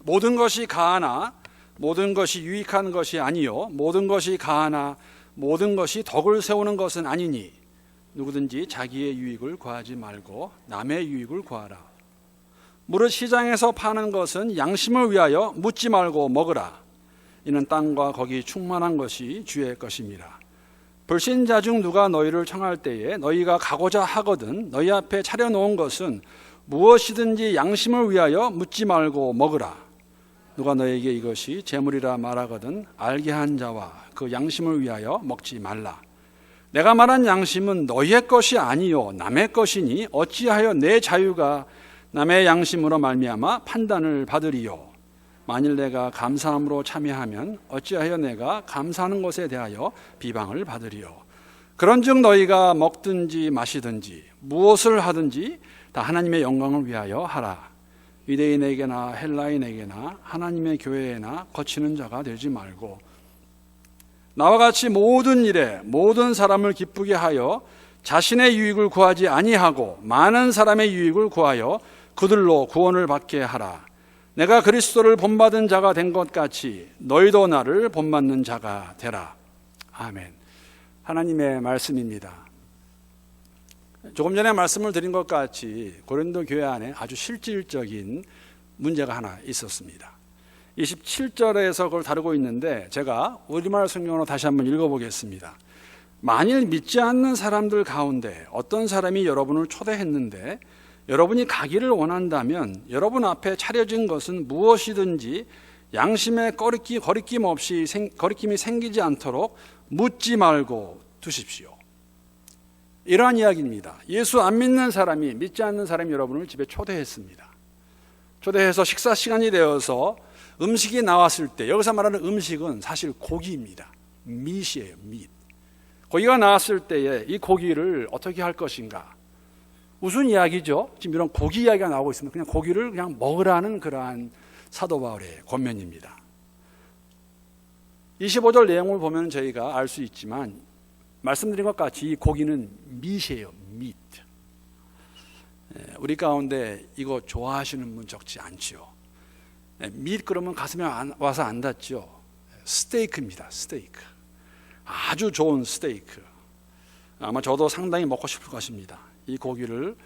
모든 것이 가하나 모든 것이 유익한 것이 아니요 모든 것이 가하나 모든 것이 덕을 세우는 것은 아니니 누구든지 자기의 유익을 구하지 말고 남의 유익을 구하라. 무릇 시장에서 파는 것은 양심을 위하여 묻지 말고 먹으라. 이는 땅과 거기 충만한 것이 주의 것입니다. 불신자 중 누가 너희를 청할 때에 너희가 가고자 하거든 너희 앞에 차려놓은 것은 무엇이든지 양심을 위하여 묻지 말고 먹으라. 누가 너에게 이것이 재물이라 말하거든 알게 한 자와 그 양심을 위하여 먹지 말라. 내가 말한 양심은 너희의 것이 아니요 남의 것이니 어찌하여 내 자유가 남의 양심으로 말미암아 판단을 받으리요. 만일 내가 감사함으로 참여하면 어찌하여 내가 감사하는 것에 대하여 비방을 받으리요. 그런즉 너희가 먹든지 마시든지 무엇을 하든지 다 하나님의 영광을 위하여 하라. 유대인에게나 헬라인에게나 하나님의 교회에나 거치는 자가 되지 말고 나와 같이 모든 일에 모든 사람을 기쁘게 하여 자신의 유익을 구하지 아니하고 많은 사람의 유익을 구하여 그들로 구원을 받게 하라. 내가 그리스도를 본받은 자가 된 것 같이 너희도 나를 본받는 자가 되라. 아멘. 하나님의 말씀입니다. 조금 전에 말씀을 드린 것 같이 고린도 교회 안에 아주 실질적인 문제가 하나 있었습니다. 27절에서 그걸 다루고 있는데 제가 우리말 성경으로 다시 한번 읽어보겠습니다. 만일 믿지 않는 사람들 가운데 어떤 사람이 여러분을 초대했는데 여러분이 가기를 원한다면 여러분 앞에 차려진 것은 무엇이든지 양심에 거리낌 없이 거리낌이 생기지 않도록 묻지 말고 두십시오. 이러한 이야기입니다. 예수 안 믿는 사람이 믿지 않는 사람이 여러분을 집에 초대했습니다. 초대해서 식사 시간이 되어서 음식이 나왔을 때 여기서 말하는 음식은 사실 고기입니다. meat이에요. meat. 고기가 나왔을 때에 이 고기를 어떻게 할 것인가. 무슨 이야기죠? 지금 이런 고기 이야기가 나오고 있으면 그냥 고기를 그냥 먹으라는 그러한 사도 바울의 권면입니다. 25절 내용을 보면 저희가 알 수 있지만 말씀드린 것 같이 이 고기는 meat이에요. meat. 우리 가운데 이거 좋아하시는 분 적지 않지요. meat 그러면 가슴에 와서 안 닿죠. 스테이크입니다. 스테이크. 아주 좋은 스테이크. 아마 저도 상당히 먹고 싶을 것입니다. 이 고기를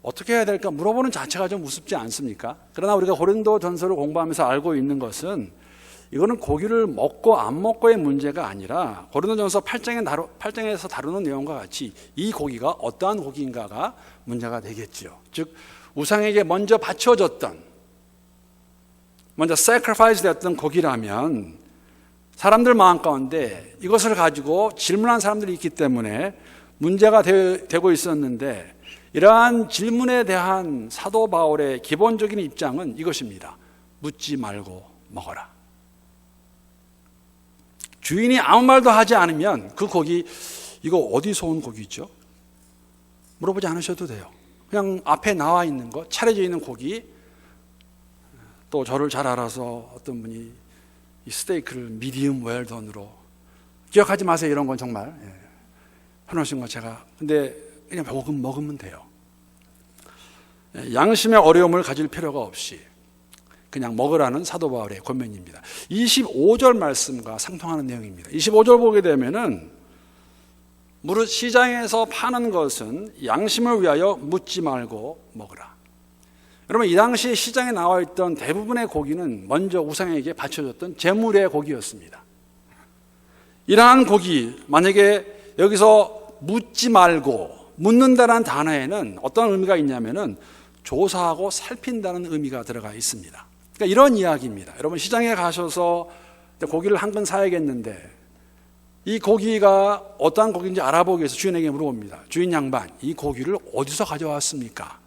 어떻게 해야 될까 물어보는 자체가 좀 우습지 않습니까? 그러나 우리가 고린도 전서를 공부하면서 알고 있는 것은 이거는 고기를 먹고 안 먹고의 문제가 아니라 고린도 전서 8장에서 다루는 내용과 같이 이 고기가 어떠한 고기인가가 문제가 되겠죠. 즉 우상에게 먼저 바쳐졌던 먼저 sacrifice 됐던 고기라면 사람들 마음 가운데 이것을 가지고 질문한 사람들이 있기 때문에 문제가 되고 있었는데 이러한 질문에 대한 사도 바울의 기본적인 입장은 이것입니다. 묻지 말고 먹어라. 주인이 아무 말도 하지 않으면 그 고기 이거 어디서 온 고기죠? 물어보지 않으셔도 돼요. 그냥 앞에 나와 있는 거 차려져 있는 고기 또 저를 잘 알아서 어떤 분이 이 스테이크를 미디움 웰던으로 기억하지 마세요. 이런 건 정말 해놓으신 거 제가 근데 그냥 먹으면 돼요. 양심의 어려움을 가질 필요가 없이 그냥 먹으라는 사도 바울의 권면입니다. 25절 말씀과 상통하는 내용입니다. 25절 보게 되면은 무릇 시장에서 파는 것은 양심을 위하여 묻지 말고 먹으라. 여러분 이 당시에 시장에 나와 있던 대부분의 고기는 먼저 우상에게 바쳐졌던 제물의 고기였습니다. 이러한 고기 만약에 여기서 묻지 말고 묻는다는 단어에는 어떤 의미가 있냐면은 조사하고 살핀다는 의미가 들어가 있습니다. 그러니까 이런 이야기입니다. 여러분 시장에 가셔서 고기를 한 근 사야겠는데 이 고기가 어떠한 고기인지 알아보기 위해서 주인에게 물어봅니다. 주인 양반, 이 고기를 어디서 가져왔습니까?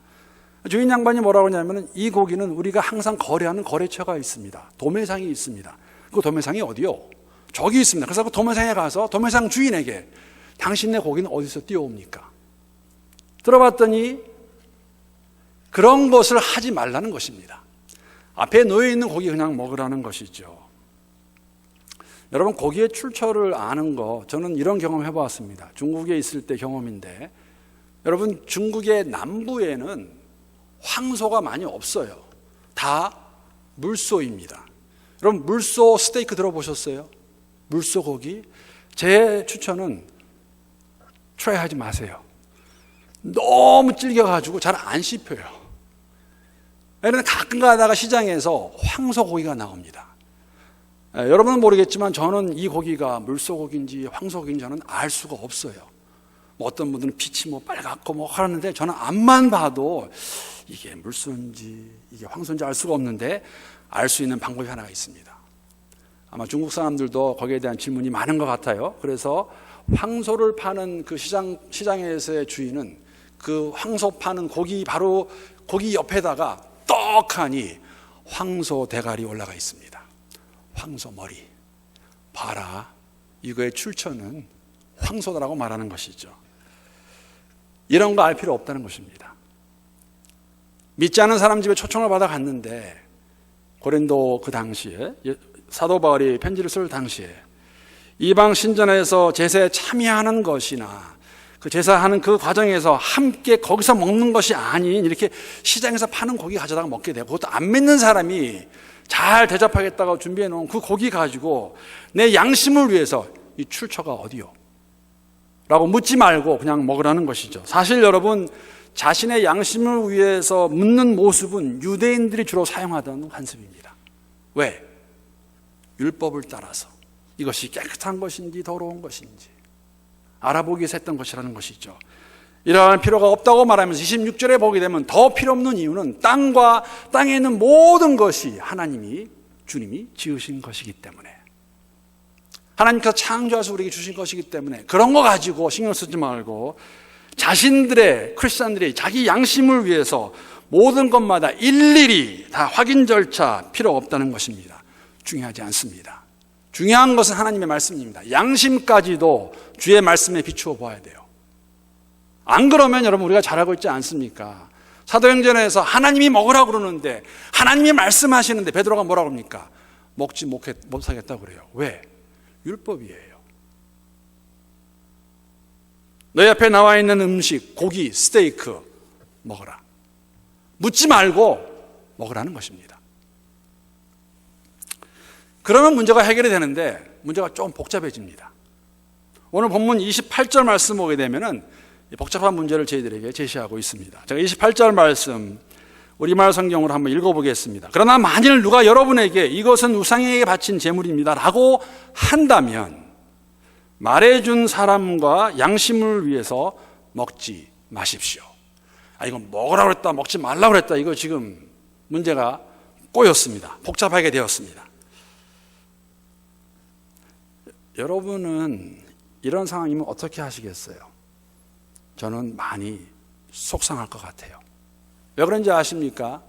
주인 양반이 뭐라고 하냐면 이 고기는 우리가 항상 거래하는 거래처가 있습니다. 도매상이 있습니다. 그 도매상이 어디요? 저기 있습니다. 그래서 그 도매상에 가서 도매상 주인에게 당신네 고기는 어디서 띄워옵니까? 들어봤더니 그런 것을 하지 말라는 것입니다. 앞에 놓여 있는 고기 그냥 먹으라는 것이죠. 여러분 고기의 출처를 아는 거 저는 이런 경험 해보았습니다. 중국에 있을 때 경험인데 여러분 중국의 남부에는 황소가 많이 없어요. 다 물소입니다. 여러분, 물소 스테이크 들어보셨어요? 물소 고기? 제 추천은 트라이 하지 마세요. 너무 질겨가지고 잘 안 씹혀요. 그런데 가끔 가다가 시장에서 황소고기가 나옵니다. 여러분은 모르겠지만 저는 이 고기가 물소고기인지 황소고기인지 저는 알 수가 없어요. 뭐 어떤 분들은 빛이 뭐 빨갛고 뭐 하는데 저는 앞만 봐도 이게 물소인지 이게 황소인지 알 수가 없는데 알 수 있는 방법이 하나가 있습니다. 아마 중국 사람들도 거기에 대한 질문이 많은 것 같아요. 그래서 황소를 파는 그 시장에서의 주인은 그 황소 파는 고기 바로 고기 옆에다가 떡하니 황소 대가리 올라가 있습니다. 황소 머리. 봐라, 이거의 출처는 황소다라고 말하는 것이죠. 이런 거 알 필요 없다는 것입니다. 믿지 않은 사람 집에 초청을 받아 갔는데 고린도 그 당시에 사도 바울이 편지를 쓸 당시에 이방 신전에서 제사에 참여하는 것이나 그 제사하는 그 과정에서 함께 거기서 먹는 것이 아닌 이렇게 시장에서 파는 고기 가져다가 먹게 되고, 그것도 안 믿는 사람이 잘 대접하겠다고 준비해 놓은 그 고기 가지고 내 양심을 위해서 이 출처가 어디요? 라고 묻지 말고 그냥 먹으라는 것이죠. 사실 여러분, 자신의 양심을 위해서 묻는 모습은 유대인들이 주로 사용하던 관습입니다. 왜? 율법을 따라서 이것이 깨끗한 것인지 더러운 것인지 알아보기 위해서 했던 것이라는 것이죠. 이러한 필요가 없다고 말하면서 26절에 보게 되면 더 필요 없는 이유는 땅과 땅에 있는 모든 것이 주님이 지으신 것이기 때문에, 하나님께서 창조하셔서 우리에게 주신 것이기 때문에 그런 거 가지고 신경 쓰지 말고 크리스찬들이 자기 양심을 위해서 모든 것마다 일일이 다 확인 절차 필요 없다는 것입니다. 중요하지 않습니다. 중요한 것은 하나님의 말씀입니다. 양심까지도 주의 말씀에 비추어 봐야 돼요. 안 그러면 여러분, 우리가 잘하고 있지 않습니까? 사도행전에서 하나님이 먹으라고 그러는데, 하나님이 말씀하시는데 베드로가 뭐라고 합니까? 먹지 못하겠다고 그래요. 왜? 율법이에요. 너희 앞에 나와 있는 음식, 고기, 스테이크 먹어라. 묻지 말고 먹으라는 것입니다. 그러면 문제가 해결이 되는데 문제가 좀 복잡해집니다. 오늘 본문 28절 말씀 보게 되면은 복잡한 문제를 저희들에게 제시하고 있습니다. 제가 28절 말씀 우리말 성경으로 한번 읽어보겠습니다. 그러나 만일 누가 여러분에게 이것은 우상에게 바친 제물입니다 라고 한다면 말해준 사람과 양심을 위해서 먹지 마십시오. 이건 먹으라고 그랬다, 먹지 말라고 그랬다, 이거 지금 문제가 꼬였습니다. 복잡하게 되었습니다. 여러분은 이런 상황이면 어떻게 하시겠어요? 저는 많이 속상할 것 같아요. 왜 그런지 아십니까?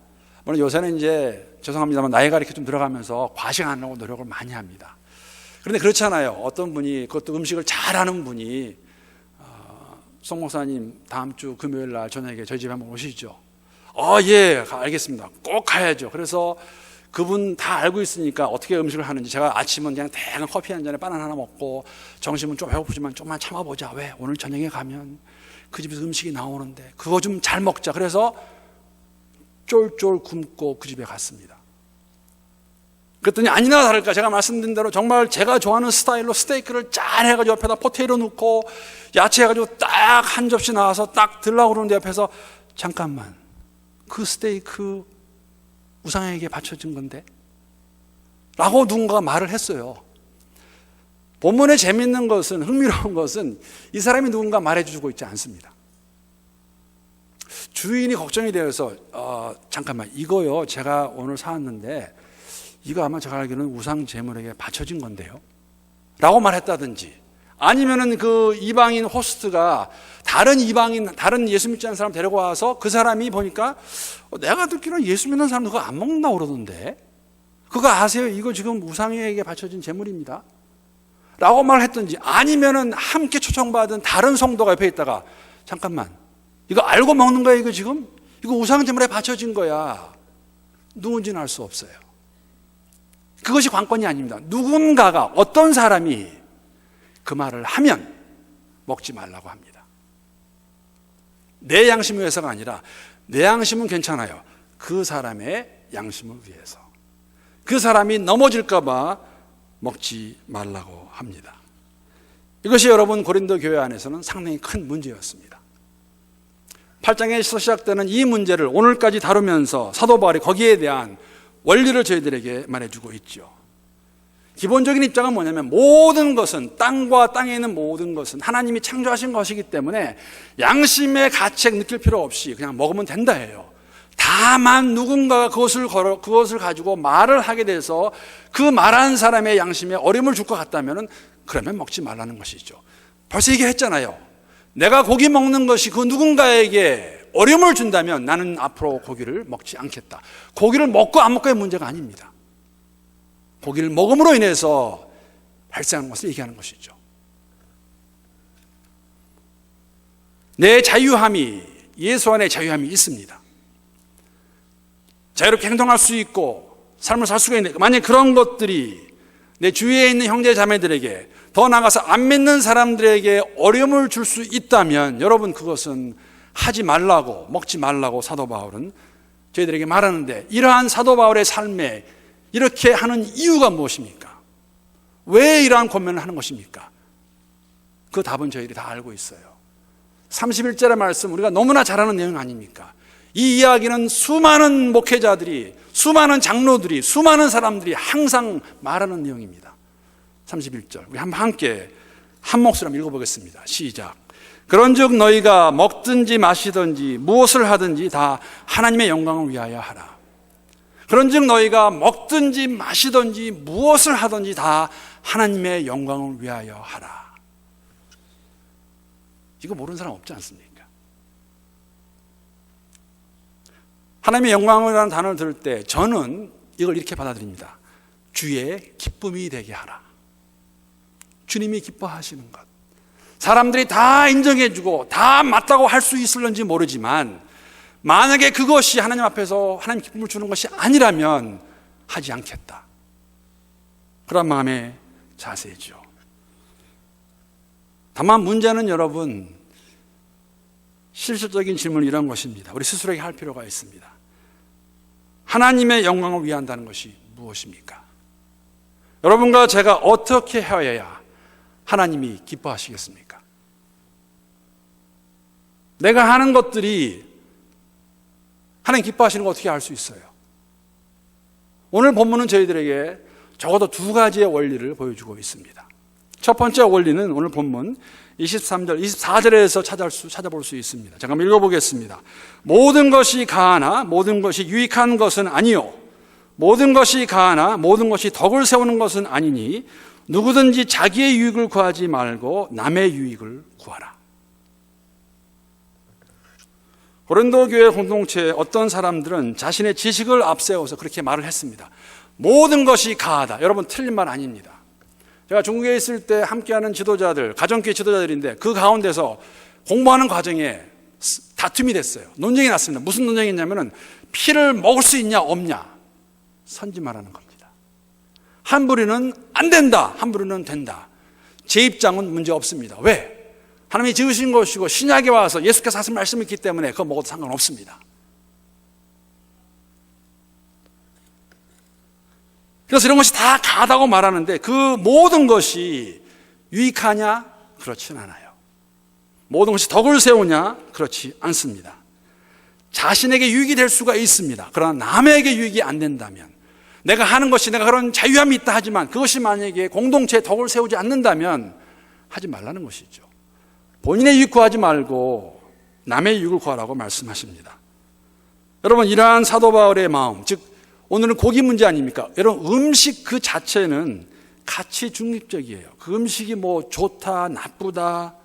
물론 요새는 이제 죄송합니다만 나이가 이렇게 좀 들어가면서 과식 안 하려고 노력을 많이 합니다. 그런데 그렇잖아요. 어떤 분이, 그것도 음식을 잘하는 분이 송 목사님 다음 주 금요일 날 저녁에 저희 집에 한번 오시죠. 예, 알겠습니다. 꼭 가야죠. 그래서 그분 다 알고 있으니까 어떻게 음식을 하는지, 제가 아침은 그냥 대강 커피 한 잔에 바나나 하나 먹고 점심은 좀 배고프지만 좀만 참아보자. 왜? 오늘 저녁에 가면 그 집에서 음식이 나오는데 그거 좀 잘 먹자. 그래서 쫄쫄 굶고 그 집에 갔습니다. 그랬더니 아니나 다를까 제가 말씀드린 대로 정말 제가 좋아하는 스타일로 스테이크를 잘 해가지고 옆에다 포테이토 넣고 야채 해가지고 딱 한 접시 나와서 딱 들라고 그러는데 옆에서 잠깐만, 그 스테이크 우상에게 바쳐진 건데? 라고 누군가가 말을 했어요. 본문에 재밌는 것은, 흥미로운 것은 이 사람이 누군가 말해주고 있지 않습니다. 주인이 걱정이 되어서 잠깐만, 이거요 제가 오늘 사왔는데 이거 아마 제가 알기로는 우상 제물에게 바쳐진 건데요 라고 말했다든지, 아니면은 그 이방인 호스트가 다른 예수 믿지 않는 사람 데리고 와서 그 사람이 보니까 내가 듣기로는 예수 믿는 사람 그거 안 먹는다고 그러던데 그거 아세요? 이거 지금 우상에게 바쳐진 제물입니다 라고 말했든지, 아니면은 함께 초청받은 다른 성도가 옆에 있다가 잠깐만, 이거 알고 먹는 거야 이거 지금? 이거 우상 제물에 바쳐진 거야. 누군지는 알 수 없어요. 그것이 관건이 아닙니다. 누군가가, 어떤 사람이 그 말을 하면 먹지 말라고 합니다. 내 양심을 위해서가 아니라 내 양심은 괜찮아요. 그 사람의 양심을 위해서. 그 사람이 넘어질까 봐 먹지 말라고 합니다. 이것이 여러분 고린도 교회 안에서는 상당히 큰 문제였습니다. 8장에서 시작되는 이 문제를 오늘까지 다루면서 사도 바울이 거기에 대한 원리를 저희들에게 말해주고 있죠. 기본적인 입장은 뭐냐면 모든 것은, 땅과 땅에 있는 모든 것은 하나님이 창조하신 것이기 때문에 양심의 가책 느낄 필요 없이 그냥 먹으면 된다예요. 다만 누군가가 그것을 가지고 말을 하게 돼서 그 말한 사람의 양심에 어려움을 줄 것 같다면 그러면 먹지 말라는 것이죠. 벌써 얘기했잖아요. 내가 고기 먹는 것이 그 누군가에게 어려움을 준다면 나는 앞으로 고기를 먹지 않겠다. 고기를 먹고 안 먹고의 문제가 아닙니다. 고기를 먹음으로 인해서 발생하는 것을 얘기하는 것이죠. 내 자유함이, 예수 안에 자유함이 있습니다. 자유롭게 행동할 수 있고 삶을 살 수가 있는데, 만약 그런 것들이 내 주위에 있는 형제 자매들에게, 더 나아가서 안 믿는 사람들에게 어려움을 줄 수 있다면 여러분, 그것은 하지 말라고, 먹지 말라고 사도 바울은 저희들에게 말하는데, 이러한 사도 바울의 삶에 이렇게 하는 이유가 무엇입니까? 왜 이러한 권면을 하는 것입니까? 그 답은 저희들이 다 알고 있어요. 31절의 말씀, 우리가 너무나 잘 아는 내용 아닙니까? 이 이야기는 수많은 목회자들이, 수많은 장로들이, 수많은 사람들이 항상 말하는 내용입니다. 31절, 우리 함께 한 목소리 한번 읽어보겠습니다. 시작. 그런즉 너희가 먹든지 마시든지 무엇을 하든지 다 하나님의 영광을 위하여 하라. 그런즉 너희가 먹든지 마시든지 무엇을 하든지 다 하나님의 영광을 위하여 하라. 이거 모르는 사람 없지 않습니까? 하나님의 영광이라는 단어를 들을 때 저는 이걸 이렇게 받아들입니다. 주의 기쁨이 되게 하라. 주님이 기뻐하시는 것. 사람들이 다 인정해주고 다 맞다고 할 수 있을런지 모르지만 만약에 그것이 하나님 앞에서 하나님 기쁨을 주는 것이 아니라면 하지 않겠다. 그런 마음의 자세죠. 다만 문제는 여러분, 실질적인 질문은 이런 것입니다. 우리 스스로에게 할 필요가 있습니다. 하나님의 영광을 위한다는 것이 무엇입니까? 여러분과 제가 어떻게 해야 하나님이 기뻐하시겠습니까? 내가 하는 것들이 하나님 기뻐하시는 거 어떻게 알 수 있어요? 오늘 본문은 저희들에게 적어도 두 가지의 원리를 보여주고 있습니다. 첫 번째 원리는 오늘 본문 23절, 24절에서 찾아볼 수 있습니다. 잠깐 읽어보겠습니다. 모든 것이 가하나 모든 것이 유익한 것은 아니요, 모든 것이 가하나 모든 것이 덕을 세우는 것은 아니니 누구든지 자기의 유익을 구하지 말고 남의 유익을 구하라. 고린도 교회 공동체의 어떤 사람들은 자신의 지식을 앞세워서 그렇게 말을 했습니다. 모든 것이 가하다. 여러분, 틀린 말 아닙니다. 제가 중국에 있을 때 함께하는 지도자들, 가정교회 지도자들인데 그 가운데서 공부하는 과정에 다툼이 됐어요. 논쟁이 났습니다. 무슨 논쟁이 있냐면은 피를 먹을 수 있냐 없냐 선지말하는 겁니다. 한 부류는 안 된다, 한 부류는 된다. 제 입장은 문제 없습니다. 왜? 하나님이 지으신 것이고 신약에 와서 예수께서 하신 말씀이 있기 때문에 그거 먹어도 상관없습니다. 그래서 이런 것이 다 가다고 말하는데 그 모든 것이 유익하냐? 그렇진 않아요. 모든 것이 덕을 세우냐? 그렇지 않습니다. 자신에게 유익이 될 수가 있습니다. 그러나 남에게 유익이 안 된다면, 내가 하는 것이, 내가 그런 자유함이 있다 하지만 그것이 만약에 공동체에 덕을 세우지 않는다면 하지 말라는 것이죠. 본인의 유익 구하지 말고 남의 유익을 구하라고 말씀하십니다. 여러분, 이러한 사도 바울의 마음, 즉 오늘은 고기 문제 아닙니까? 여러분, 음식 그 자체는 가치 중립적이에요. 그 음식이 뭐 좋다, 나쁘다,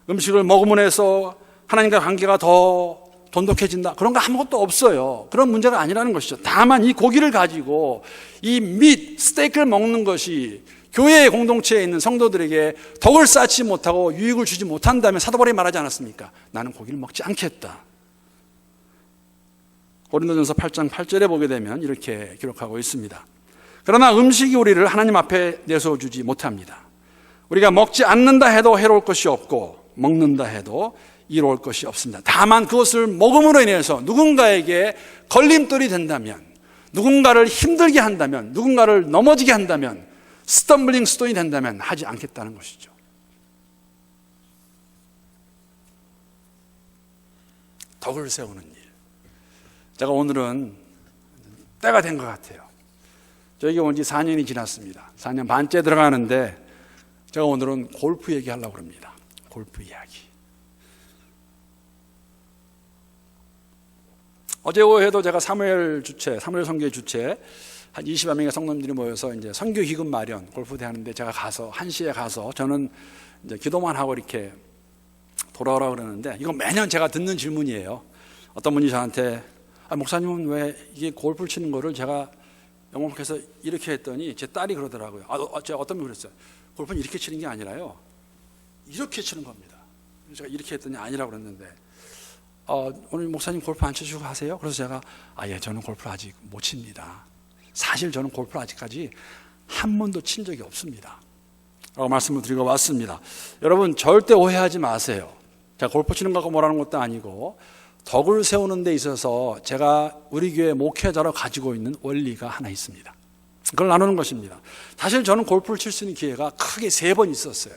음식을 먹음으로 해서 하나님과 관계가 더 돈독해진다, 그런 거 아무것도 없어요. 그런 문제가 아니라는 것이죠. 다만 이 고기를 가지고 이 스테이크를 먹는 것이 교회의 공동체에 있는 성도들에게 덕을 쌓지 못하고 유익을 주지 못한다면 사도 바울이 말하지 않았습니까? 나는 고기를 먹지 않겠다. 고린도전서 8장 8절에 보게 되면 이렇게 기록하고 있습니다. 그러나 음식이 우리를 하나님 앞에 내세워주지 못합니다. 우리가 먹지 않는다 해도 해로울 것이 없고 먹는다 해도 이로울 것이 없습니다. 다만 그것을 먹음으로 인해서 누군가에게 걸림돌이 된다면, 누군가를 힘들게 한다면, 누군가를 넘어지게 한다면, 스텀블링 스톤이 된다면 하지 않겠다는 것이죠. 덕을 세우는 일. 제가 오늘은 때가 된 것 같아요. 저에게 온 지 4년이 지났습니다. 4년 반째 들어가는데 제가 오늘은 골프 얘기하려고 합니다. 골프 이야기. 어제 오후에도 제가 사무엘 선교회 주최 한 20여 명의 성도님들이 모여서 이제 선교 기금 마련 골프 대하는데 제가 가서 1시에 가서 저는 이제 기도만 하고 이렇게 돌아오라고 그러는데 이건 매년 제가 듣는 질문이에요. 어떤 분이 저한테 목사님은 왜 이게 골프를 치는 거를 제가 영업해서 이렇게 했더니 제 딸이 그러더라고요. 제가 어떤 분이 그랬어요. 골프는 이렇게 치는 게 아니라요. 이렇게 치는 겁니다. 제가 이렇게 했더니 아니라고 그랬는데 오늘 목사님 골프 안 치시고 하세요? 그래서 제가 예, 저는 골프를 아직 못 칩니다. 사실 저는 골프를 아직까지 한 번도 친 적이 없습니다. 라고 말씀을 드리고 왔습니다. 여러분 절대 오해하지 마세요. 제가 골프 치는 거하고 뭐라는 것도 아니고 덕을 세우는 데 있어서 제가 우리 교회 목회자로 가지고 있는 원리가 하나 있습니다. 그걸 나누는 것입니다. 사실 저는 골프를 칠 수 있는 기회가 크게 3번 있었어요.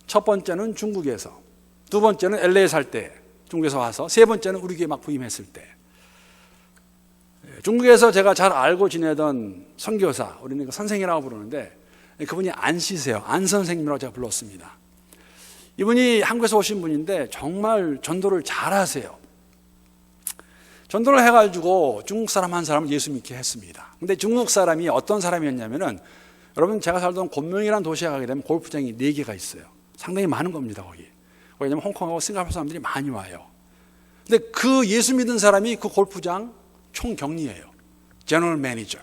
첫 번째는 중국에서, 두 번째는 LA에 살 때 중국에서 와서, 세 번째는 우리 교회 막 부임했을 때. 중국에서 제가 잘 알고 지내던 선교사, 우리는 선생이라고 부르는데 그분이 안 씨세요. 안 선생님이라고 제가 불렀습니다. 이분이 한국에서 오신 분인데 정말 전도를 잘하세요. 전도를 해가지고 중국 사람 한 사람을 예수 믿게 했습니다. 근데 중국 사람이 어떤 사람이었냐면은, 여러분 제가 살던 곤명이라는 도시에 가게 되면 골프장이 4개가 있어요. 상당히 많은 겁니다, 거기. 왜냐면 홍콩하고 싱가포르 사람들이 많이 와요. 근데 그 예수 믿은 사람이 그 골프장 총경리예요. 제너럴 매니저.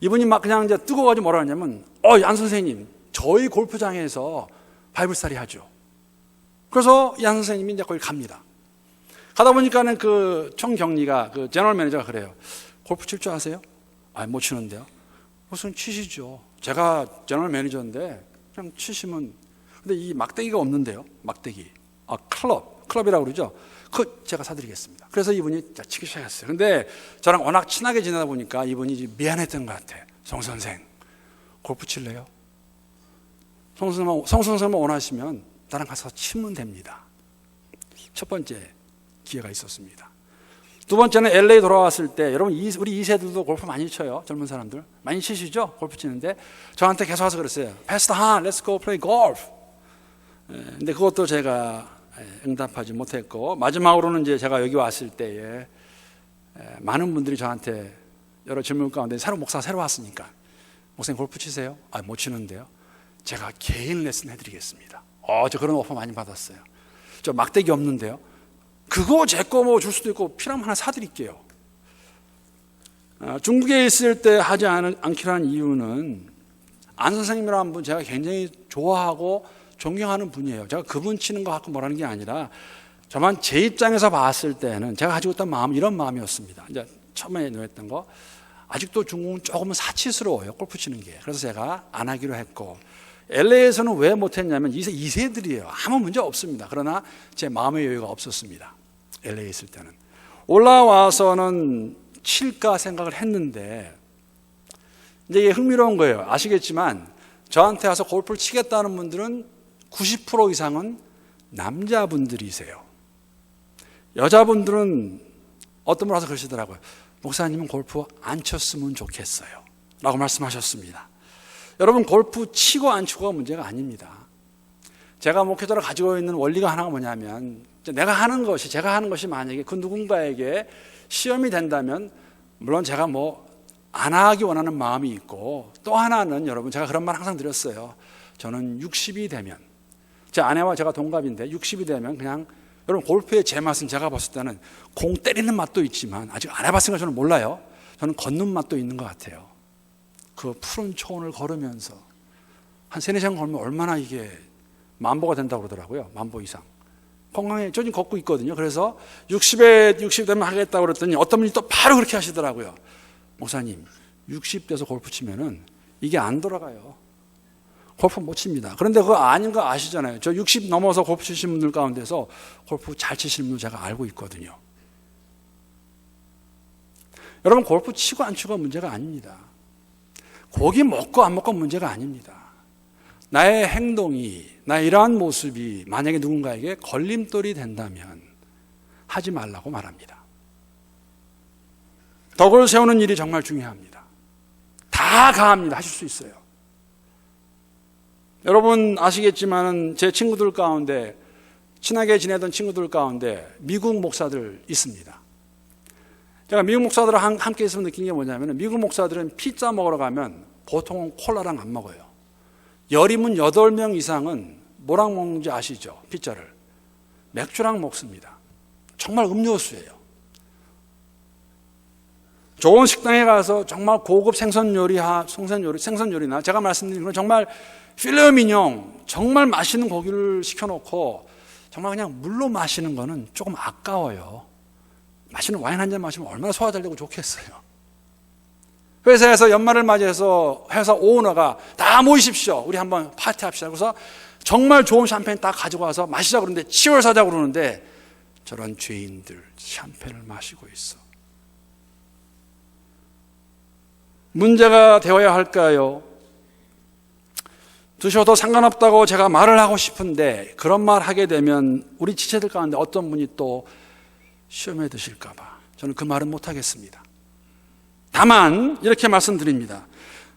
이분이 막 그냥 이제 뜨거워가지고 뭐라 하냐면, 안 선생님, 저희 골프장에서 바이블스터디 하죠. 그래서 이 안 선생님이 이제 거기 갑니다. 가다 보니까는 그 총경리가, 그 제너럴 매니저가 그래요. 골프 칠 줄 아세요? 못 치는데요. 무슨 치시죠. 제가 제너럴 매니저인데 그냥 치시면. 근데 이 막대기가 없는데요. 막대기. 클럽이라고 그러죠. 그거 제가 사드리겠습니다. 그래서 이분이 치기 시작했어요. 근데 저랑 워낙 친하게 지내다 보니까 이분이 미안했던 것 같아요. 송 선생, 골프 칠래요? 송 선생만 원하시면 나랑 가서 치면 됩니다. 첫 번째 기회가 있었습니다. 두 번째는 LA 돌아왔을 때, 여러분 우리 2세들도 골프 많이 쳐요. 젊은 사람들 많이 치시죠? 골프 치는데 저한테 계속 와서 그랬어요. Pastor Han, let's go play golf. 근데 그것도 제가 응답하지 못했고, 마지막으로는 이제 제가 여기 왔을 때에 많은 분들이 저한테 여러 질문 가운데 새로 목사가 새로 왔으니까 목사님 골프 치세요? 못 치는데요. 제가 개인 레슨 해드리겠습니다. 저 그런 오퍼 많이 받았어요. 저 막대기 없는데요. 그거 제 거 뭐 줄 수도 있고 필요하면 하나 사드릴게요. 중국에 있을 때 하지 않기로 한 이유는, 안 선생님이라는 분 제가 굉장히 좋아하고 존경하는 분이에요. 제가 그분 치는 거 갖고 뭐라는 게 아니라 저만 제 입장에서 봤을 때는 제가 가지고 있던 마음, 이런 마음이었습니다. 이제 처음에 노했던 거, 아직도 중국은 조금은 사치스러워요, 골프 치는 게. 그래서 제가 안 하기로 했고, LA에서는 왜 못했냐면 2세들이에요. 아무 문제 없습니다. 그러나 제 마음의 여유가 없었습니다. LA에 있을 때는. 올라와서는 칠까 생각을 했는데, 이제 이게 흥미로운 거예요. 아시겠지만 저한테 와서 골프를 치겠다는 분들은 90% 이상은 남자분들이세요. 여자분들은 어떤 분 와서 그러시더라고요. 목사님은 골프 안 쳤으면 좋겠어요 라고 말씀하셨습니다. 여러분, 골프 치고 안 치고가 문제가 아닙니다. 제가 목회자로 가지고 있는 원리가 하나가 뭐냐면, 제가 하는 것이 만약에 그 누군가에게 시험이 된다면, 물론 제가 안 하기 원하는 마음이 있고, 또 하나는 여러분, 제가 그런 말 항상 드렸어요. 저는 60이 되면, 제 아내와 제가 동갑인데 60이 되면 그냥, 여러분 골프의 제 맛은 제가 봤을 때는 공 때리는 맛도 있지만, 아직 안 해봤으니까 저는 몰라요. 저는 걷는 맛도 있는 것 같아요. 그 푸른 초원을 걸으면서 한 3-4시간 걸으면 얼마나 이게 만보가 된다고 그러더라고요. 만보 이상. 건강에 저 지금 걷고 있거든요. 그래서 60 되면 하겠다고 그랬더니 어떤 분이 또 바로 그렇게 하시더라고요. 목사님, 60 돼서 골프 치면은 이게 안 돌아가요. 골프 못 칩니다. 그런데 그거 아닌 거 아시잖아요. 저 60 넘어서 골프 치시는 분들 가운데서 골프 잘 치시는 분들 제가 알고 있거든요. 여러분, 골프 치고 안 치고 문제가 아닙니다. 고기 먹고 안 먹고 문제가 아닙니다. 나의 행동이, 나의 이러한 모습이 만약에 누군가에게 걸림돌이 된다면 하지 말라고 말합니다. 덕을 세우는 일이 정말 중요합니다. 다 가합니다. 하실 수 있어요. 여러분 아시겠지만 제 친구들 가운데, 친하게 지내던 친구들 가운데 미국 목사들 있습니다. 제가 미국 목사들과 함께 있으면 느낀 게 뭐냐면, 미국 목사들은 피자 먹으러 가면 보통은 콜라랑 안 먹어요. 열이면 8명 이상은 뭐랑 먹는지 아시죠? 피자를 맥주랑 먹습니다. 정말 음료수예요. 좋은 식당에 가서 정말 고급 생선 요리나 제가 말씀드린 건 정말 필레오미뇽, 정말 맛있는 고기를 시켜놓고 정말 그냥 물로 마시는 거는 조금 아까워요. 맛있는 와인 한 잔 마시면 얼마나 소화 잘 되고 좋겠어요. 회사에서 연말을 맞이해서 회사 오너가 다 모이십시오, 우리 한번 파티합시다. 그래서 정말 좋은 샴페인 딱 가지고 와서 마시자 그러는데, 치월 사자 그러는데, 저런 죄인들 샴페인을 마시고 있어. 문제가 되어야 할까요? 드셔도 상관없다고 제가 말을 하고 싶은데, 그런 말 하게 되면 우리 지체들 가운데 어떤 분이 또 시험에 드실까 봐 저는 그 말은 못 하겠습니다. 다만 이렇게 말씀드립니다.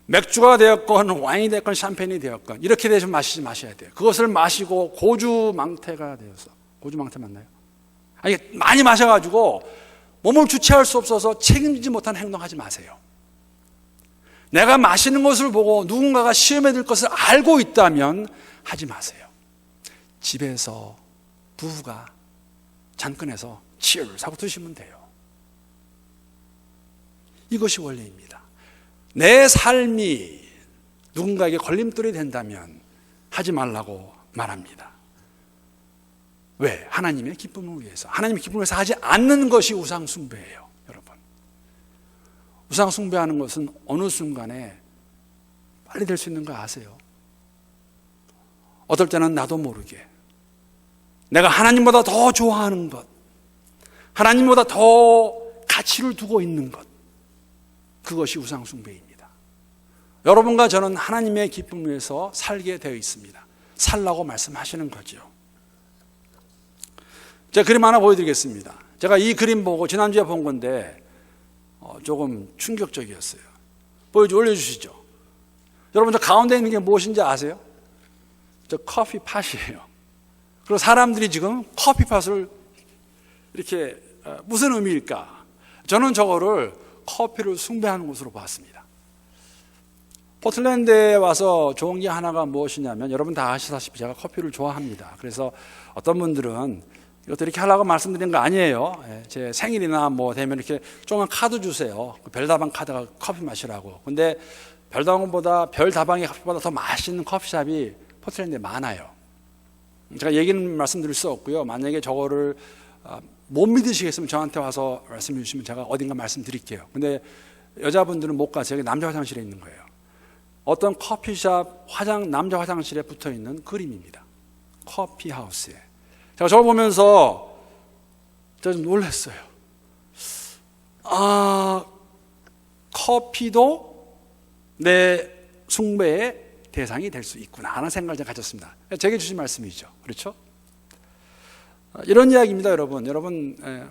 맥주가 되었건 와인이 되었건 샴페인이 되었건 이렇게 되면 마시지 마셔야 돼요. 그것을 마시고 고주망태가 되어서, 고주망태 맞나요? 아니, 많이 마셔가지고 몸을 주체할 수 없어서 책임지지 못한 행동하지 마세요. 내가 마시는 것을 보고 누군가가 시험에 들 것을 알고 있다면 하지 마세요. 집에서 부부가 잔끈해서 치얼스 하고 드시면 돼요. 이것이 원리입니다. 내 삶이 누군가에게 걸림돌이 된다면 하지 말라고 말합니다. 왜? 하나님의 기쁨을 위해서. 하나님의 기쁨을 위해서 하지 않는 것이 우상숭배예요. 여러분, 우상숭배하는 것은 어느 순간에 빨리 될 수 있는 거 아세요? 어떨 때는 나도 모르게 내가 하나님보다 더 좋아하는 것, 하나님보다 더 가치를 두고 있는 것, 그것이 우상숭배입니다. 여러분과 저는 하나님의 기쁨을 위해서 살게 되어 있습니다. 살라고 말씀하시는 거죠. 제가 그림 하나 보여드리겠습니다. 제가 이 그림 보고 지난주에 본 건데 조금 충격적이었어요. 올려주시죠. 여러분, 저 가운데 있는 게 무엇인지 아세요? 저 커피팟이에요. 그리고 사람들이 지금 커피팟을 이렇게, 무슨 의미일까? 저는 저거를 커피를 숭배하는 것으로 봤습니다. 포틀랜드에 와서 좋은 게 하나가 무엇이냐면, 여러분 다 아시다시피 제가 커피를 좋아합니다. 그래서 어떤 분들은 이것도 이렇게 하려고 말씀드린 거 아니에요. 제 생일이나 뭐 되면 이렇게 조그만 카드 주세요. 별다방 카드가 커피 마시라고. 근데 별다방의 커피보다 더 맛있는 커피숍이 포틀랜드에 많아요. 제가 얘기는 말씀드릴 수 없고요. 만약에 저거를 못 믿으시겠으면 저한테 와서 말씀해 주시면 제가 어딘가 말씀드릴게요. 근데 여자분들은 못 가서 여기 남자 화장실에 있는 거예요. 어떤 커피숍 남자 화장실에 붙어 있는 그림입니다. 커피하우스에. 제가 저걸 보면서 제가 좀 놀랐어요. 커피도 내 숭배의 대상이 될 수 있구나 하는 생각을 제가 가졌습니다. 제게 주신 말씀이죠. 그렇죠? 이런 이야기입니다, 여러분.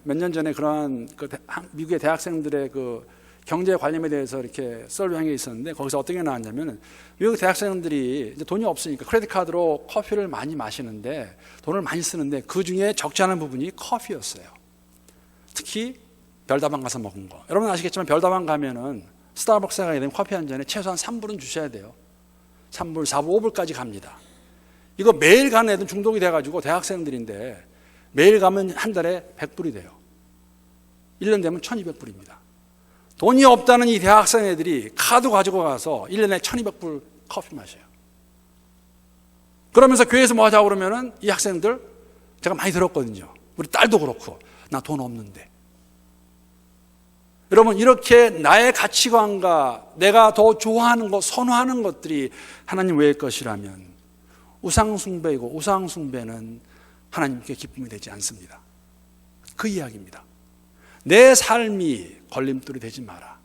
몇 년 전에 그러한 미국의 대학생들의 그 경제 관념에 대해서 이렇게 서브한 게 있었는데, 거기서 어떻게 나왔냐면, 미국 대학생들이 이제 돈이 없으니까 크레딧 카드로 커피를 많이 마시는데, 돈을 많이 쓰는데 그 중에 적지 않은 부분이 커피였어요. 특히 별다방 가서 먹은 거. 여러분 아시겠지만 별다방 가면은 스타벅스에 가게 되면 커피 한 잔에 최소한 3불은 주셔야 돼요. 3불, 4불, 5불까지 갑니다. 이거 매일 가는 애들 중독이 돼가지고 대학생들인데 매일 가면 한 달에 100불이 돼요. 1년 되면 1200불입니다. 돈이 없다는 이 대학생 애들이 카드 가지고 가서 1년에 1200불 커피 마셔요. 그러면서 교회에서 뭐 하자고 그러면은 이 학생들, 제가 많이 들었거든요. 우리 딸도 그렇고, 나 돈 없는데. 여러분, 이렇게 나의 가치관과 내가 더 좋아하는 것, 선호하는 것들이 하나님 외의 것이라면 우상숭배이고, 우상숭배는 하나님께 기쁨이 되지 않습니다. 그 이야기입니다. 내 삶이 걸림돌이 되지 마라.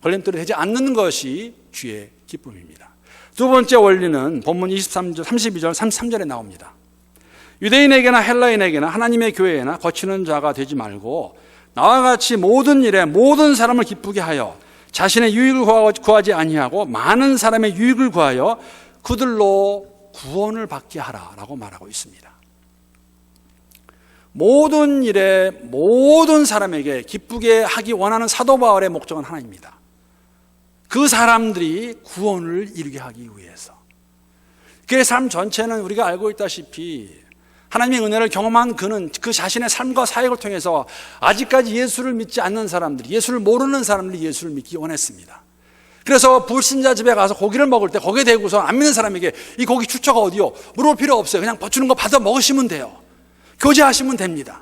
걸림돌이 되지 않는 것이 주의 기쁨입니다. 두 번째 원리는 본문 23절, 32절, 33절에 나옵니다. 유대인에게나 헬라인에게나 하나님의 교회에나 거치는 자가 되지 말고 나와 같이 모든 일에 모든 사람을 기쁘게 하여 자신의 유익을 구하지 아니하고 많은 사람의 유익을 구하여 그들로 구원을 받게 하라라고 말하고 있습니다. 모든 일에 모든 사람에게 기쁘게 하기 원하는 사도 바울의 목적은 하나입니다. 그 사람들이 구원을 이루게 하기 위해서. 그의 삶 전체는 우리가 알고 있다시피 하나님의 은혜를 경험한 그는 그 자신의 삶과 사역을 통해서 아직까지 예수를 믿지 않는 사람들이, 예수를 모르는 사람들이 예수를 믿기 원했습니다. 그래서 불신자 집에 가서 고기를 먹을 때 거기에 대고서 안 믿는 사람에게 이 고기 추처가 어디요? 물어볼 필요 없어요. 그냥 버추는 거 받아 먹으시면 돼요. 교제하시면 됩니다.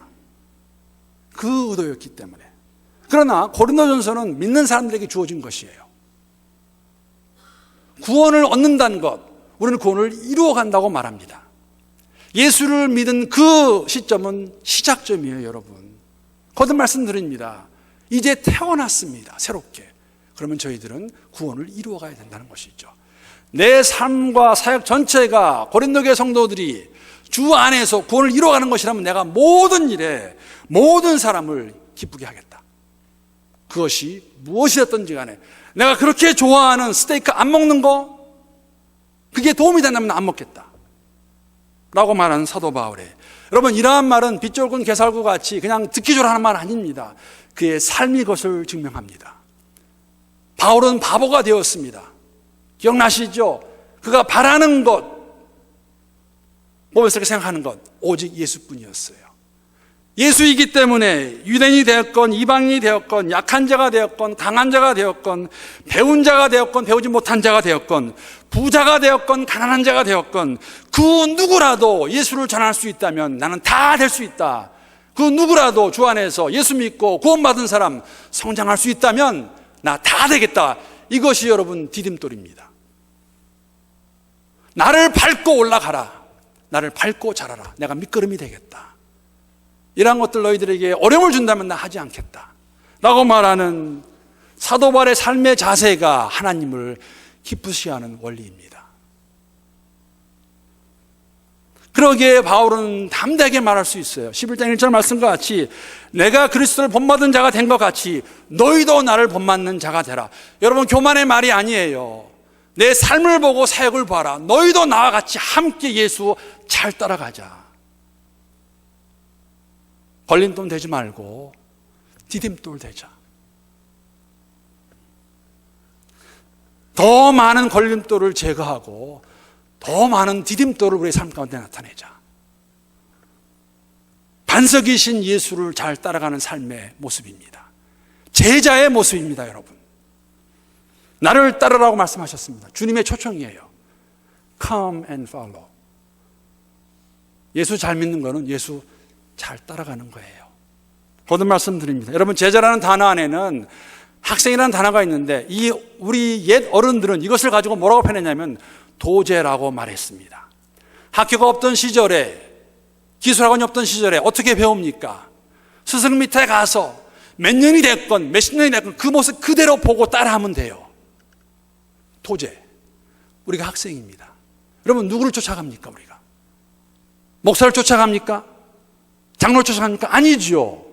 그 의도였기 때문에. 그러나 고린도전서는 믿는 사람들에게 주어진 것이에요. 구원을 얻는다는 것, 우리는 구원을 이루어간다고 말합니다. 예수를 믿은 그 시점은 시작점이에요, 여러분. 거듭 말씀드립니다. 이제 태어났습니다, 새롭게. 그러면 저희들은 구원을 이루어가야 된다는 것이죠. 내 삶과 사역 전체가 고린도교회 성도들이 주 안에서 구원을 이루어가는 것이라면 내가 모든 일에 모든 사람을 기쁘게 하겠다. 그것이 무엇이었든지 간에 내가 그렇게 좋아하는 스테이크 안 먹는 거, 그게 도움이 된다면 안 먹겠다 라고 말하는 사도 바울의, 여러분, 이러한 말은 빗줄근 개살구 같이 그냥 듣기 좋으라는 말 아닙니다. 그의 삶이 그것을 증명합니다. 바울은 바보가 되었습니다. 기억나시죠? 그가 바라는 것, 보면서 그렇게 생각하는 것, 오직 예수뿐이었어요. 예수이기 때문에 유대인이 되었건 이방인이 되었건 약한 자가 되었건 강한 자가 되었건 배운 자가 되었건 배우지 못한 자가 되었건 부자가 되었건 가난한 자가 되었건 그 누구라도 예수를 전할 수 있다면 나는 다 될 수 있다. 그 누구라도 주 안에서 예수 믿고 구원받은 사람 성장할 수 있다면 나 다 되겠다. 이것이 여러분 디딤돌입니다. 나를 밟고 올라가라. 나를 밟고 자라라. 내가 밑거름이 되겠다. 이러한 것들 너희들에게 어려움을 준다면 나 하지 않겠다 라고 말하는 사도 바울의 삶의 자세가 하나님을 기쁘시게 하는 원리입니다. 그러기에 바울은 담대하게 말할 수 있어요. 11장 1절 말씀과 같이 내가 그리스도를 본받은 자가 된 것 같이 너희도 나를 본받는 자가 되라. 여러분, 교만의 말이 아니에요. 내 삶을 보고 사역을 봐라. 너희도 나와 같이 함께 예수 잘 따라가자. 걸림돌 되지 말고 디딤돌 되자. 더 많은 걸림돌을 제거하고 더 많은 디딤돌을 우리의 삶 가운데 나타내자. 반석이신 예수를 잘 따라가는 삶의 모습입니다. 제자의 모습입니다, 여러분. 나를 따르라고 말씀하셨습니다. 주님의 초청이에요. Come and follow. 예수 잘 믿는 거는 예수 잘 따라가는 거예요. 거듭 말씀드립니다. 여러분, 제자라는 단어 안에는 학생이라는 단어가 있는데 이 우리 옛 어른들은 이것을 가지고 뭐라고 표현했냐면 도제라고 말했습니다. 학교가 없던 시절에, 기술학원이 없던 시절에 어떻게 배웁니까? 스승 밑에 가서 몇 년이 됐건 몇십 년이 됐건 그 모습 그대로 보고 따라하면 돼요. 도제. 우리가 학생입니다. 여러분, 누구를 쫓아갑니까? 우리가 목사를 쫓아갑니까? 장로를 쫓아갑니까? 아니죠.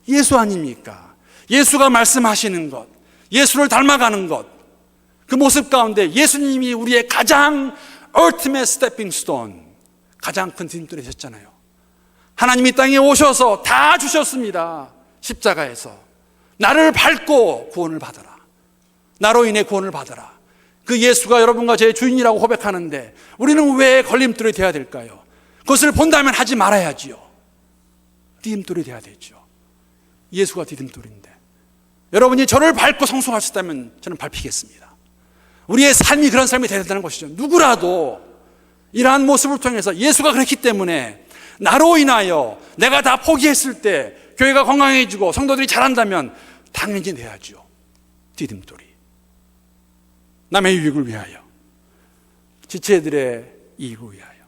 예수 아닙니까? 예수가 말씀하시는 것, 예수를 닮아가는 것, 그 모습 가운데 예수님이 우리의 가장 ultimate stepping stone, 가장 큰 디딤돌이 되셨잖아요. 하나님이 땅에 오셔서 다 주셨습니다. 십자가에서 나를 밟고 구원을 받아라. 나로 인해 구원을 받아라. 그 예수가 여러분과 제 주인이라고 고백하는데 우리는 왜 걸림돌이 되어야 될까요? 그것을 본다면 하지 말아야지요. 디딤돌이 되어야 되죠. 예수가 디딤돌인데 여러분이 저를 밟고 성숙할 수 있다면 저는 밟히겠습니다. 우리의 삶이 그런 삶이 되어야 된다는 것이죠. 누구라도 이러한 모습을 통해서 예수가 그렇기 때문에 나로 인하여 내가 다 포기했을 때 교회가 건강해지고 성도들이 잘한다면 당연히 돼야죠. 디딤돌이. 남의 유익을 위하여, 지체들의 이익을 위하여.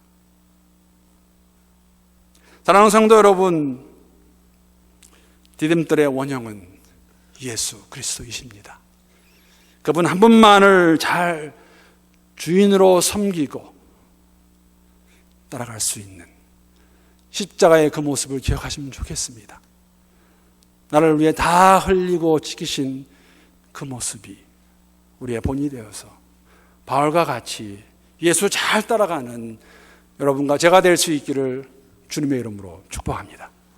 사랑하는 성도 여러분, 디딤돌의 원형은 예수 그리스도이십니다. 그분 한 분만을 잘 주인으로 섬기고 따라갈 수 있는 십자가의 그 모습을 기억하시면 좋겠습니다. 나를 위해 다 흘리고 지키신 그 모습이 우리의 본이 되어서 바울과 같이 예수 잘 따라가는 여러분과 제가 될 수 있기를 주님의 이름으로 축복합니다.